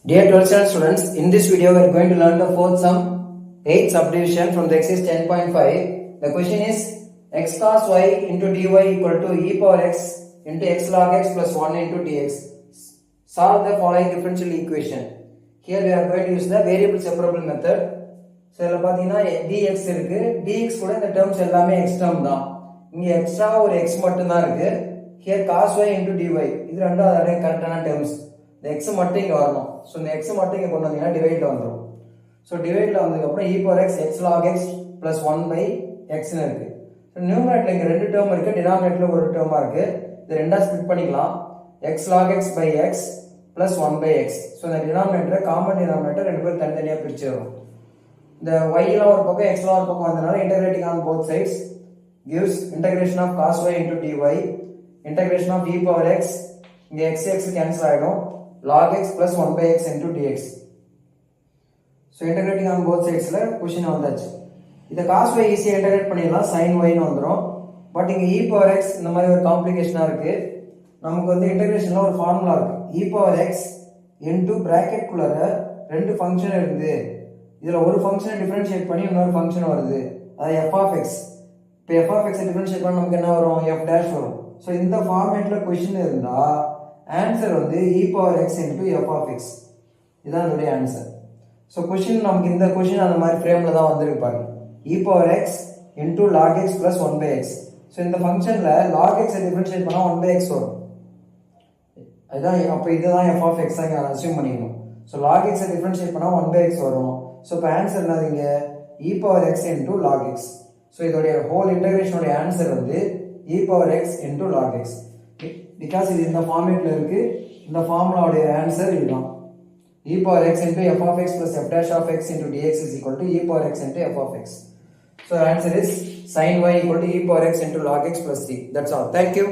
Dear 12th standard students, in this video we are going to learn the fourth sum, 8th subdivision from the exercise 10.5. The question is x cos y into dy equal to e power x into x log x plus 1 into dx. Solve the following differential equation. Here we are going to use the variable separable method. So இதில் பார்த்தீங்கன்னா dx இருக்கு, dx கூட இந்த terms எல்லாமே x term தான். இங்கே extra ஒரு x மட்டும் தான் இருக்கு. Here cos y into dy இது ரெண்டும் அதோட கரெக்டான terms. இந்த x மட்டும் இங்க வரணும். சோ இந்த x மட்டும் இங்க கொண்டு வந்தீங்கன்னா டிவைட்ல வந்துரும். சோ டிவைட்ல வந்ததுக்கு அப்புறம் e power x x log x plus 1 by x ன்னு இருக்கு. சோ நியூமரேட்டர்ல இங்க ரெண்டு டேர்ம் இருக்கு, டினாமினேட்டர்ல ஒரு டேர்மா இருக்கு. இது ரெண்டா ஸ்ப்ளிட் பண்ணிக்கலாம். x log x by x plus 1 by x. So இந்த டினாமினேட்டர் காமன் டினாமினேட்டர் ரெண்டு பேரும் தனித்தனியா பிரிச்சிரோம். இந்த y எல்லாம் ஒரு பக்கம் x எல்லாம் ஒரு பக்கம் வந்தனால integrating on both sides gives integration of cos y into dy, integration of e power x இங்க x x cancel ஆயிடும். log x plus 1 by x into dx. So integrating on both sides la question வந்தாச்சு. இத cos y ஈஸியா integrate பண்ணிடலாம், sin y ன்னு வந்துரும். But இங்க e power x இந்த மாதிரி ஒரு காம்ப்ளிகேஷனா இருக்கு. நமக்கு வந்து இன்டகிரேஷன்ல ஒரு ஃபார்முலா இருக்கு. e power x into bracket குள்ள ரெண்டு ஃபங்க்ஷன் இருக்கு. இதுல ஒரு ஃபங்க்ஷனை டிஃபரன்ஷியேட் பண்ணி இன்னொரு ஃபங்க்ஷன் வருது. அது f of x. இப்போ f of x டிஃபரன்ஷியேட் பண்ணா நமக்கு என்ன வரும்? f dash வரும். சோ இந்த ஃபார்மேட்ல क्वेश्चन இருந்தா ஆன்சர் வந்து e power x into f of x. இதான் அதோட ஆன்சர். சோ क्वेश्चन நமக்கு இந்த क्वेश्चन அந்த மாதிரி ஃப்ரேம்ல தான் வந்திருக்கு பாருங்க. e power x into log x plus 1 by x. So இந்த ஃபங்க்ஷன்ல log x டிஃபரன்ஷியேட் பண்ணா 1 by x வரும். அதான் அப்ப இதுதான் f of x ஆக அஸ்யூம் பண்ணிக்கணும். சோ log x டிஃபரன்ஷியேட் பண்ணா 1 by x வரும். சோ இப்ப ஆன்சர் என்னதுங்க? e power x into log x. So இதோட ஹோல் இன்டகிரேஷனோட ஆன்சர் வந்து e power x into log x. because இது இந்த ஃபார்மேட்ல இருக்கு, இந்த ஃபார்முலாவோட ஆன்சர் இதுதான். e power x into f of x plus f dash of x into dx is equal to e power x into f of x. So answer is sin y equal to e power x into log x plus c. That's all. Thank you.